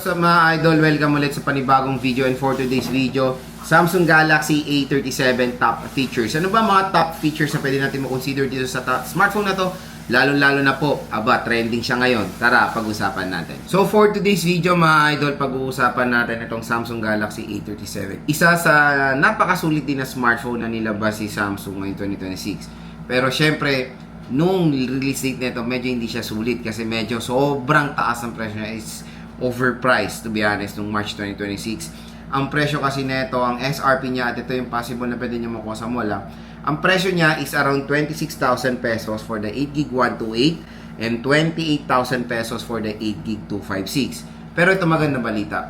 what's up mga idol? Welcome ulit sa panibagong video, and for today's video, Samsung Galaxy A37 top features. Ano ba mga top features na pwede natin makonsider dito sa smartphone na to? Lalo-lalo na po, trending siya ngayon. Tara, pag-usapan natin. So for today's video mga idol, pag-uusapan natin itong Samsung Galaxy A37. Isa sa napakasulit din na smartphone na nilabas si Samsung ngayong 2026. Pero syempre, nung release date nito, medyo hindi siya sulit kasi medyo sobrang taas ang presyo niya. Is overpriced, to be honest, nung March 2026. Ang presyo kasi nito, ang SRP niya, at ito yung possible na pwede nyo makuha sa mall, ang presyo niya is around 26,000 pesos for the 8GB 128 and 28,000 pesos for the 8GB 256. Pero ito maganda balita.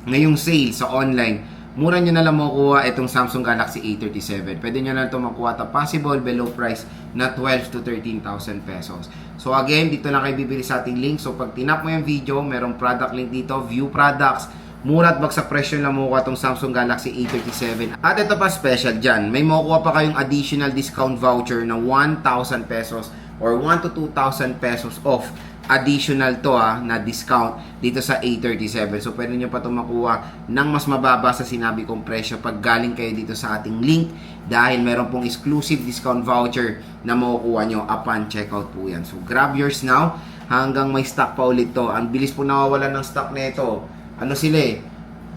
Ngayong sale sa online, mura nyo na lang makukuha itong Samsung Galaxy A37. Pwede nyo na ito makuha at possible below price na 12 to 13,000 pesos. So again, dito lang kayo bibili sa ating link. So pag tinap mo yung video, merong product link dito, view products. Mura at bagsak presyo lang makukuha itong Samsung Galaxy A37. At ito pa special dyan, may makukuha pa kayong additional discount voucher na 1,000 pesos or 1 to 2,000 pesos off. Additional to na discount dito sa A37. So pwede nyo pa ito makuha ng mas mababa sa sinabi kong presyo pag galing kayo dito sa ating link, dahil meron pong exclusive discount voucher na makukuha nyo upon checkout po yan. So grab yours now hanggang may stock pa ulit to. Ang bilis po nawawalan ng stock nito. Ano sila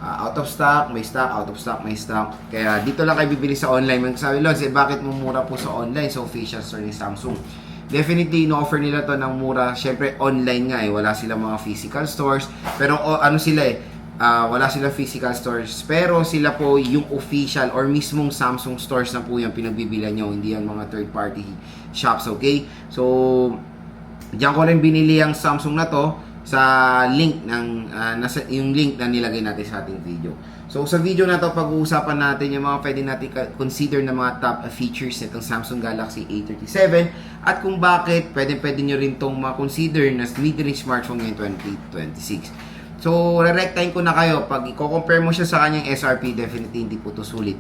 out of stock, may stock, out of stock, may stock. Kaya dito lang kayo bibili sa online. Magsabi Lods, bakit mo mura po sa online sa official store ni Samsung? Definitely, no-offer nila to ng mura. Syempre, online nga wala silang mga physical stores. Pero ano sila wala silang physical stores. Pero sila po yung official or mismong Samsung stores na po yung pinagbibilan nyo. Hindi yan mga third-party shops, okay? So, diyan ko rin binili ang Samsung na to sa link ng yung link na nilagay natin sa ating video. So sa video na to, pag-uusapan natin yung mga pwede natin consider na mga top features nitong Samsung Galaxy A37 at kung bakit pwede nyo rin itong ma-consider na mid-range smartphone ngayong 2026. So re-rectine ko na kayo, pag i-compare mo siya sa kanyang SRP, definitely hindi po ito sulit.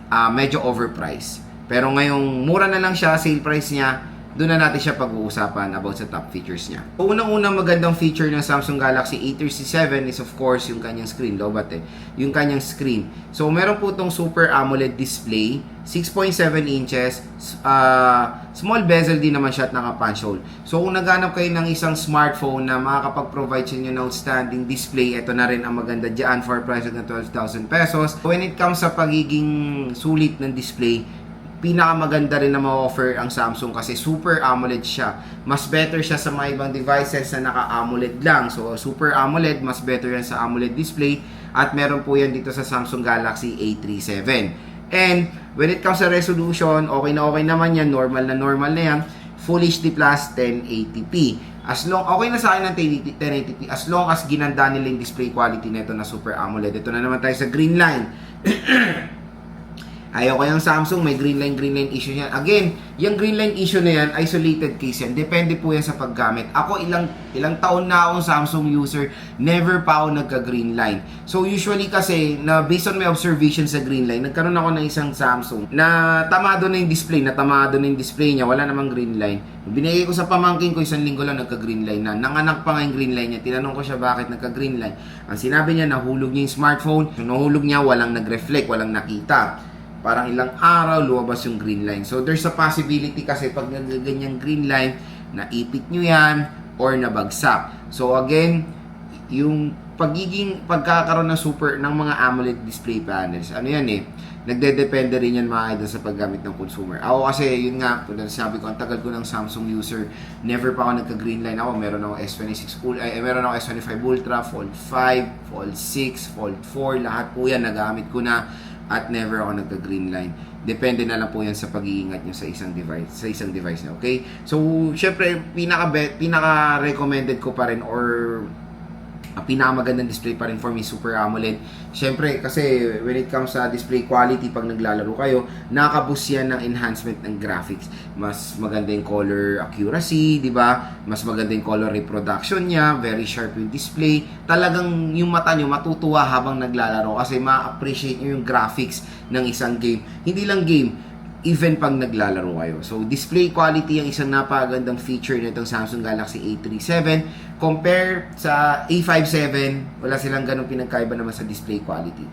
Medyo overpriced. Pero ngayong mura na lang siya, sale price niya, doon na natin siya pag-uusapan about sa top features niya. Unang-unang magandang feature ng Samsung Galaxy A37 is of course yung kanyang screen. Yung kanyang screen. So meron po itong Super AMOLED display, 6.7 inches, small bezel din naman siya at naka-punch hole. So kung naghanap kayo ng isang smartphone na makakapag-provide sa inyo ng outstanding display, ito na rin ang maganda dyan for a price na 12,000 pesos. When it comes sa pagiging sulit ng display, pinakamaganda rin na ma-offer ang Samsung kasi Super AMOLED siya. Mas better siya sa mga ibang devices na naka-AMOLED lang. So, Super AMOLED, mas better yan sa AMOLED display. At meron po yan dito sa Samsung Galaxy A37. And, when it comes sa resolution, okay naman yan. Normal na yan. Full HD Plus 1080p. Okay na sa akin ng 1080p as long as ginanda nila yung display quality nito na Super AMOLED. Ito na naman tayo sa green line. Ayaw ko yung Samsung, may green line issue yan. Again, yung green line issue na yan, isolated case yan. Depende po yan sa paggamit. Ako, ilang taon na akong Samsung user, never pa ako nagka-green line. So, usually kasi, based on my observation sa green line, nagkaroon ako ng isang Samsung na tamado na yung display niya, wala namang green line. Binigay ko sa pamangkin ko, isang linggo lang nagka-green line na. Nanganak pa nga yung green line niya. Tinanong ko siya bakit nagka-green line. Ang sinabi niya, nahulog niya yung smartphone. Nahulog niya, walang nag-reflect, walang nakita. Parang ilang araw, lumabas yung green line. So, there's a possibility kasi pag nagaganyang green line, naipit nyo yan or nabagsak. So, again, yung pagkakaroon ng mga AMOLED display panels, nagdedepende rin yan mga idol sa paggamit ng consumer. Ako kasi, yun nga, sabi ko, ang tagal ko ng Samsung user, never pa ako nagka-green line. Meron ako S26 meron ako S25 Ultra, Fold 5, Fold 6, Fold 4, lahat po yan, nagamit ko na. At never ako nagka-green line. Depende na lang po yan sa pag-iingat nyo sa isang device nyo, okay? So, syempre, pinaka-recommended ko pa rin or pinakamagandang display pa rin for me, Super AMOLED. Syempre, kasi when it comes sa display quality, pag naglalaro kayo, nakaka-boost yan ng enhancement ng graphics. Mas maganda yung color accuracy, di ba? Mas maganda yung color reproduction niya, very sharp yung display. Talagang yung mata nyo matutuwa habang naglalaro kasi ma-appreciate nyo yung graphics ng isang game. Hindi lang game, even pag naglalaro kayo. So, display quality ang isang napakagandang feature nitong Samsung Galaxy A37. Compare sa A57, wala silang ganong pinagkaiba naman sa display quality.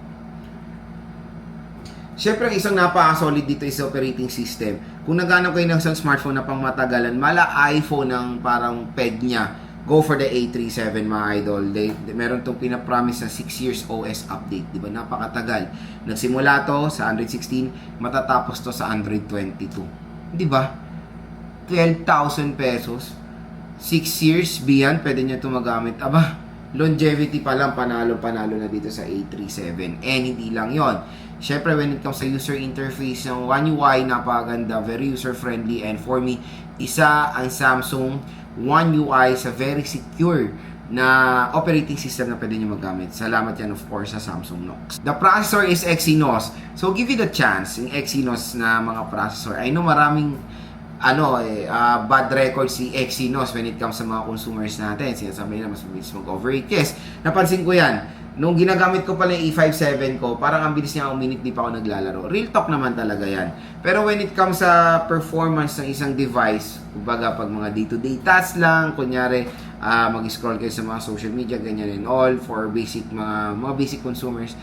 Siyempre, ang isang napaka-solid dito is operating system. Kung naghanap kayo ng isang smartphone na pang matagalan, mala iPhone ang parang peg niya, go for the A37 mga idol. Meron tong pinapromise na 6 years OS update. Diba? Napakatagal. Nagsimula to sa Android 16, matatapos to sa Android 22. Diba? 12,000 pesos. 6 years beyond, pwede nyo ito magamit. Aba, longevity pa lang, panalo na dito sa A37. And hindi lang yon. Syempre, when it comes sa user interface ng One UI, napakaganda, very user-friendly. And for me, isa ang Samsung One UI sa very secure na operating system na pwede nyo magamit. Salamat yan, of course, sa Samsung Knox. The processor is Exynos. So, give it a chance, yung Exynos na mga processor. I know maraming bad record si Exynos when it comes sa mga consumers natin. Sinasabi nila mas mabilis mag-overheat. Yes, napansin ko yan. Nung ginagamit ko pala yung E57 ko, parang ang bilis niya uminit, di pa ako naglalaro. Real talk naman talaga yan. Pero when it comes sa performance ng isang device, kumbaga pag mga day-to-day tasks lang, kunyari mag-scroll kayo sa mga social media, ganyan and all, for basic mga basic consumers,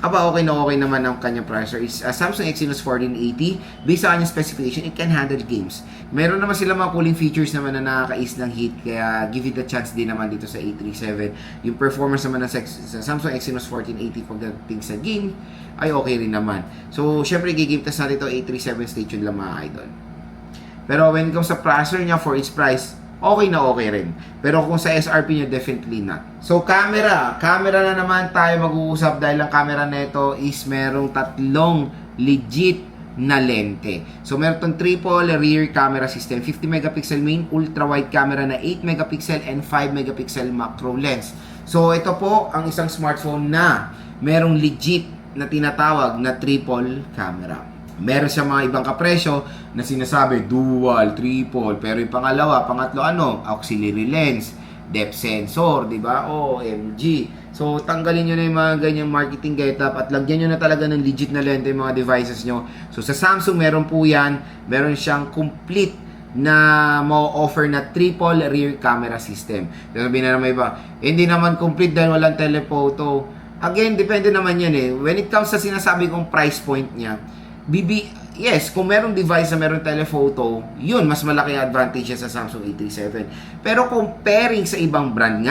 okay naman ang kanyang processor is Samsung Exynos 1480. Based sa kanyang specification, it can handle games. Meron naman sila mga cooling features naman na nakaka-ease ng heat, kaya give it a chance din naman dito sa A37. Yung performance naman ng sa Samsung Exynos 1480 pagdating sa game ay okay rin naman. So, syempre, gigame test natin ito A37, stay tuned lang mga idol. Pero when it comes sa processor niya for its price, okay na okay rin. Pero kung sa SRP nyo, definitely not. So, camera na naman tayo mag-uusap dahil ang camera nito is merong tatlong legit na lente. So, meron itong triple rear camera system, 50 megapixel main, ultra-wide camera na 8 megapixel and 5 megapixel macro lens. So, ito po ang isang smartphone na merong legit na tinatawag na triple camera. Meron siya mga ibang kapresyo na sinasabi dual, triple, pero yung pangatlo auxiliary lens, depth sensor, di ba? OMG. So, tanggalin nyo na yung mga ganyang marketing getup at lagyan nyo na talaga ng legit na lente yung mga devices nyo. So, sa Samsung, meron po yan. Meron siyang complete na ma-offer na triple rear camera system. Sabihin na naman iba, hindi naman complete dahil walang telephoto. Again, depende naman yan eh. When it comes sa sinasabi kong price point niya, yes, kung merong device na merong telephoto, yun, mas malaki ang advantage sa Samsung A37. Pero comparing sa ibang brand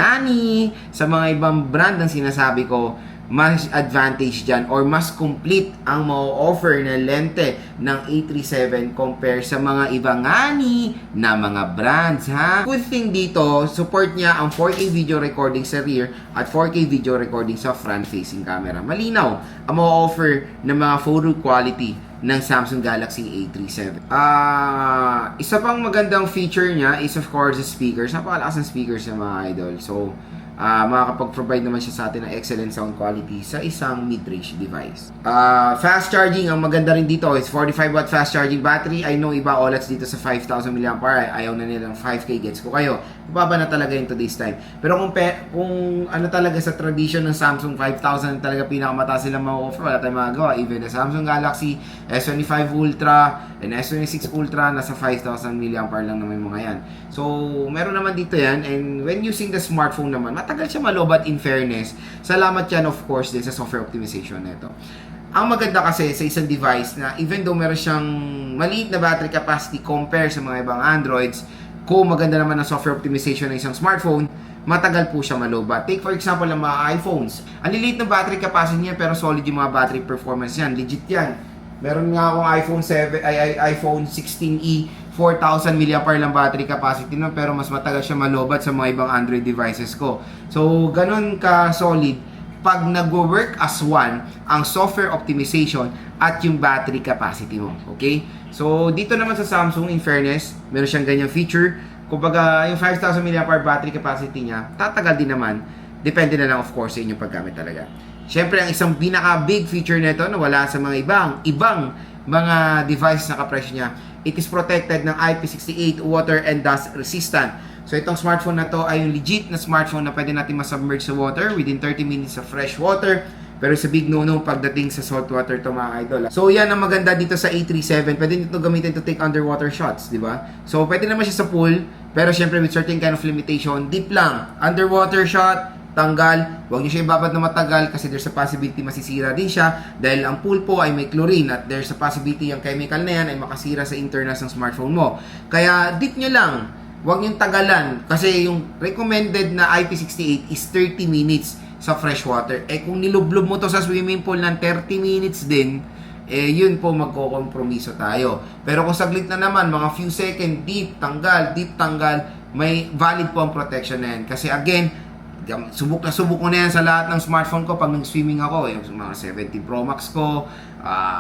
sa mga ibang brand ang sinasabi ko, mas advantage dyan or mas complete ang ma-offer na lente ng A37 compare sa mga ibang na mga brands, ha? Good thing dito, support niya ang 4K video recording sa rear at 4K video recording sa front-facing camera. Malinaw ang ma-offer ng mga photo quality ng Samsung Galaxy A37. Isa pang magandang feature niya is of course the speakers. Napakalakas ng speakers ng mga idol. So, makakapag-provide naman siya sa atin ng excellent sound quality sa isang mid-range device. Fast charging, ang maganda rin dito is 45 watt fast charging battery. I know iba OLEDs dito sa 5,000 mAh, ayaw na nilang 5K, gets ko kayo. Baba na talaga yun today's time. Pero kung ano talaga sa tradition ng Samsung 5,000 talaga pinakamataas silang ma-offer, wala tayong magagawa. Even the Samsung Galaxy S25 Ultra and S26 Ultra, nasa 5,000 mAh lang naman yung mga yan. So, meron naman dito yan. And when using the smartphone naman, matagal siya malobat in fairness. Salamat yan of course din sa software optimization nito. Ang maganda kasi sa isang device na even though meron siyang maliit na battery capacity compare sa mga ibang Androids, kung maganda naman ang software optimization ng isang smartphone, matagal po siya malobat. Take for example ang mga iPhones. Ang liliit ng battery capacity niya pero solid yung mga battery performance yan. Legit yan. Meron nga akong iPhone 16e, 4,000 mAh lang battery capacity nun, pero mas matagal siya malobat sa mga ibang Android devices ko. So, ganun ka-solid pag nag-work as one ang software optimization at yung battery capacity mo. Okay? So, dito naman sa Samsung, in fairness, meron siyang ganyang feature. Kumbaga, yung 5,000 mAh battery capacity niya, tatagal din naman. Depende na lang, of course, sa inyong paggamit talaga. Siyempre, ang isang pinaka-big feature nito na wala sa mga ibang mga devices na kapresyo niya, it is protected ng IP68 water and dust resistant. So, itong smartphone na to ay yung legit na smartphone na pwede natin masubmerge sa water within 30 minutes of fresh water. pero sa big no-no pagdating sa saltwater to mga idol. So yan ang maganda dito sa A37, pwede nito gamitin to take underwater shots, di ba? So pwede naman siya sa pool, pero syempre with certain kind of limitation, deep lang, underwater shot, tanggal, huwag niyo siya ibabad na matagal kasi there's a possibility masisira din siya dahil ang pool po ay may chlorine at there's a possibility yung chemical na yan ay makasira sa internals ng smartphone mo. Kaya deep nyo lang, huwag niyong tagalan kasi yung recommended na IP68 is 30 minutes sa fresh water. Eh kung nilublob mo to sa swimming pool ng 30 minutes din, eh yun po magkokompromiso tayo. Pero kung saglit na naman, mga few second, deep, tanggal, may valid po ang protection na yan. Kasi again, subok ko na yan sa lahat ng smartphone ko pag nag-swimming ako, yung mga 17 Pro Max ko,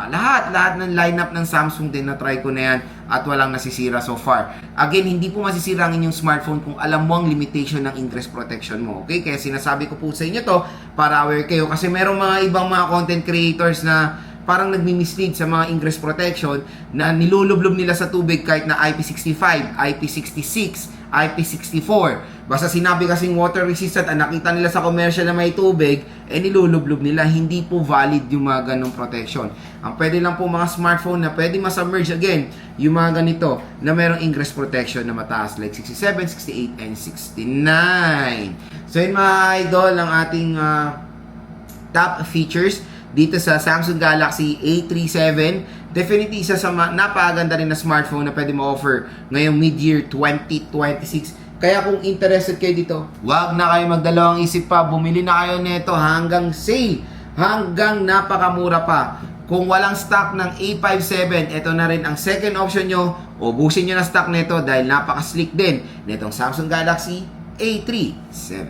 lahat ng lineup ng Samsung din na try ko na yan at walang nasisira so far. Again, hindi po masisira ang inyong smartphone kung alam mo ang limitation ng ingress protection mo. Okay? Kaya sinasabi ko po sa inyo to para aware kayo kasi merong mga ibang mga content creators na parang nagmi-mislead sa mga ingress protection na nilulublob nila sa tubig kahit na IP65, IP66, IP64. Basta sinabi kasing water resistant, nakita nila sa commercial na may tubig, nilulublob nila. Hindi po valid yung mga ganong protection. Ang pwede lang po mga smartphone na pwede ma-submerge again, yung mga ganito na merong ingress protection na mataas like 67, 68, and 69. So yun mga idol, ang ating top features dito sa Samsung Galaxy A37. Definitely isa sa napakaganda rin na smartphone na pwede ma-offer ngayong mid-year 2026. Kaya kung interested kayo dito, wag na kayo magdalawang isip pa. Bumili na kayo nito hanggang sale. Hanggang napakamura pa. Kung walang stock ng A57, ito na rin ang second option nyo. Ubusin nyo na stock nito dahil napaka-slick din nitong Samsung Galaxy A37.